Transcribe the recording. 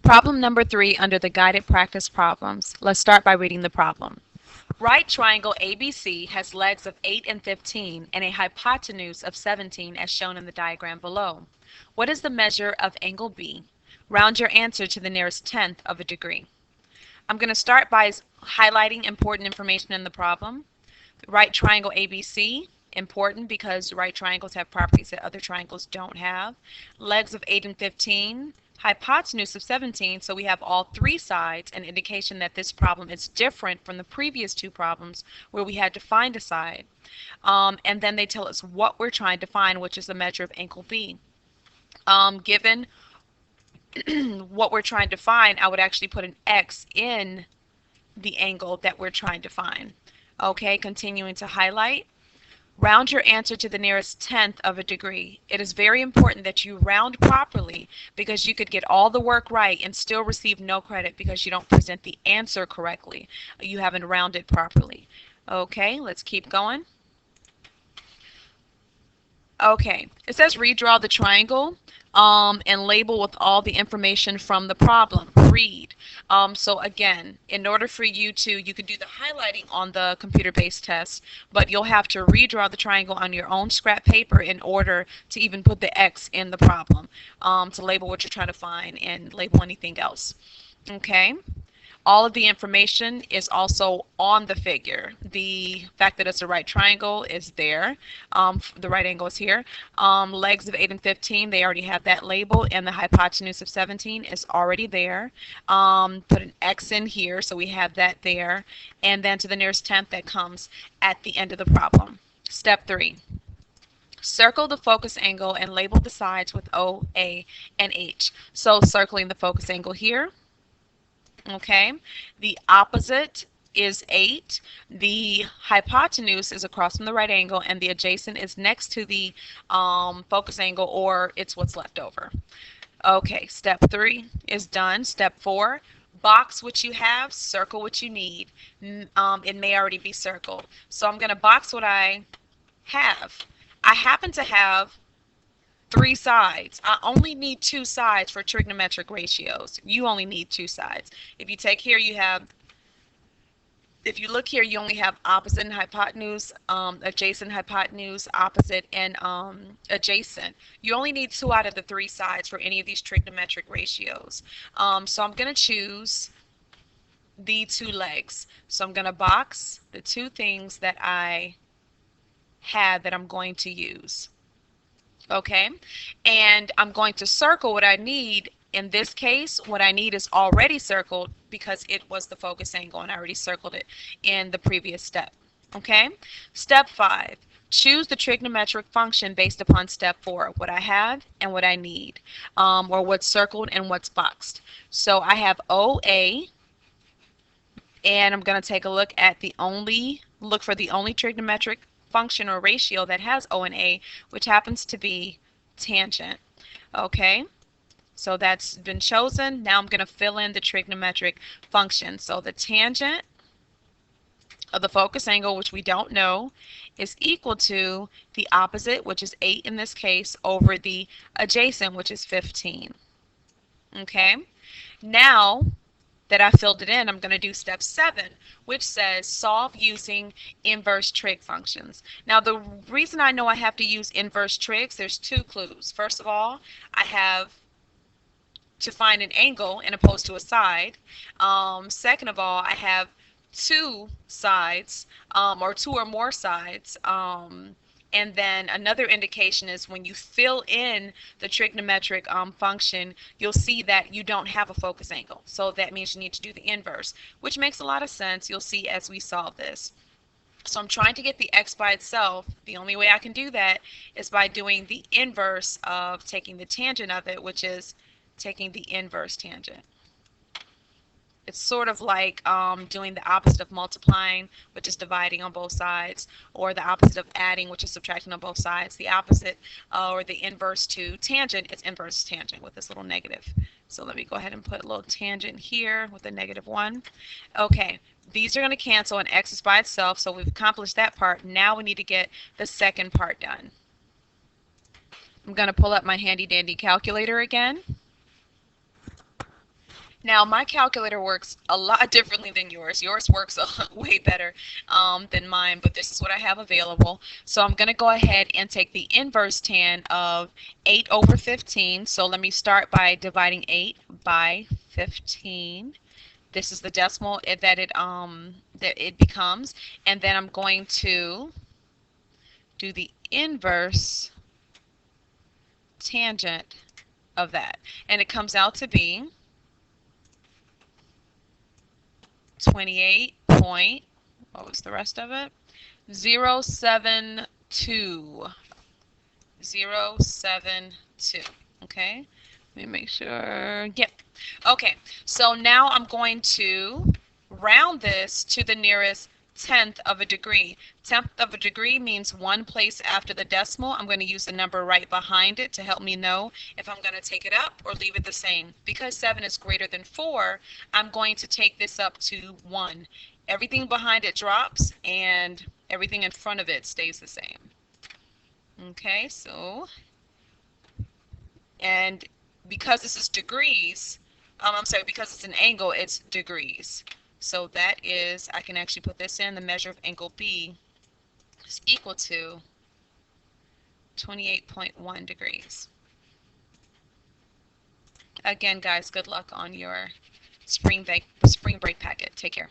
Problem number 3 under the guided practice problems. Let's start by reading the problem. Right triangle ABC has legs of 8 and 15 and a hypotenuse of 17 as shown in the diagram below. What is the measure of angle B? Round your answer to the nearest tenth of a degree. I'm going to start by highlighting important information in the problem. Right triangle ABC, important because right triangles have properties that other triangles don't have. Legs of 8 and 15, hypotenuse of 17, so we have all three sides, an indication that this problem is different from the previous two problems where we had to find a side. And then they tell us what we're trying to find, which is the measure of angle B. Given what we're trying to find, I would actually put an X in the angle that we're trying to find. Okay, continuing to highlight. Round your answer to the nearest tenth of a degree. It is very important that you round properly because you could get all the work right and still receive no credit because you don't present the answer correctly. You haven't rounded properly. Okay, let's keep going. Okay, it says redraw the triangle and label with all the information from the problem. Read. So again, in order for you could do the highlighting on the computer-based test, but you'll have to redraw the triangle on your own scrap paper in order to even put the X in the problem, to label what you're trying to find and label anything else. Okay. All of the information is also on the figure. The fact that it's a right triangle is there. The right angle is here. Legs of 8 and 15, they already have that label, and the hypotenuse of 17 is already there. Put an X in here, so we have that there. And then to the nearest tenth, that comes at the end of the problem. Step 3. Circle the focus angle and label the sides with O, A, and H. So circling the focus angle here. Okay, the opposite is 8. The hypotenuse is across from the right angle, and the adjacent is next to the focus angle, or it's what's left over. Okay, step 3 is done. Step 4, box what you have, circle what you need. It may already be circled. So I'm going to box what I have. I happen to have 3 sides. I only need 2 sides for trigonometric ratios. You only need 2 sides. If you take here, if you look here, you only have opposite and hypotenuse, adjacent, hypotenuse, opposite, and adjacent. You only need 2 out of the 3 sides for any of these trigonometric ratios. So I'm going to choose the 2 legs. So I'm going to box the 2 things that I had that I'm going to use. Okay, and I'm going to circle what I need. In this case, what I need is already circled because it was the focus angle and I already circled it in the previous step. Okay, step 5, choose the trigonometric function based upon step 4, what I have and what I need, or what's circled and what's boxed. So I have OA, and I'm going to take a look at look for the only trigonometric function or ratio that has O and A, which happens to be tangent. Okay, so that's been chosen. Now I'm going to fill in the trigonometric function. So the tangent of the focus angle, which we don't know, is equal to the opposite, which is 8 in this case, over the adjacent, which is 15. Okay, now that I filled it in, I'm going to do step 7, which says solve using inverse trig functions. Now the reason I know I have to use inverse trigs, there's 2 clues. First of all, I have to find an angle and opposed to a side. Second of all, I have 2 sides, or 2 or more sides. And then another indication is when you fill in the trigonometric function, you'll see that you don't have a focus angle. So that means you need to do the inverse, which makes a lot of sense. You'll see as we solve this. So I'm trying to get the x by itself. The only way I can do that is by doing the inverse of taking the tangent of it, which is taking the inverse tangent. It's sort of like doing the opposite of multiplying, which is dividing on both sides, or the opposite of adding, which is subtracting on both sides. The opposite, or the inverse to tangent, is inverse tangent with this little negative. So let me go ahead and put a little tangent here with a -1. Okay, these are going to cancel and x is by itself, so we've accomplished that part. Now we need to get the second part done. I'm going to pull up my handy dandy calculator again. Now, my calculator works a lot differently than yours. Yours works way better than mine, but this is what I have available. So I'm going to go ahead and take the inverse tan of 8 over 15. So let me start by dividing 8 by 15. This is the decimal that it becomes, and then I'm going to do the inverse tangent of that, and it comes out to be 28 point, what was the rest of it? 072. 072. Okay, let me make sure. Yep. Okay, so now I'm going to round this to the nearest tenth of a degree. Tenth of a degree means one place after the decimal. I'm going to use the number right behind it to help me know if I'm going to take it up or leave it the same. Because 7 is greater than 4, I'm going to take this up to 1. Everything behind it drops and everything in front of it stays the same. Okay, so, and because this is degrees, I'm sorry, because it's an angle, it's degrees. So that is, I can actually put this in, the measure of angle B is equal to 28.1 degrees. Again, guys, good luck on your spring break packet. Take care.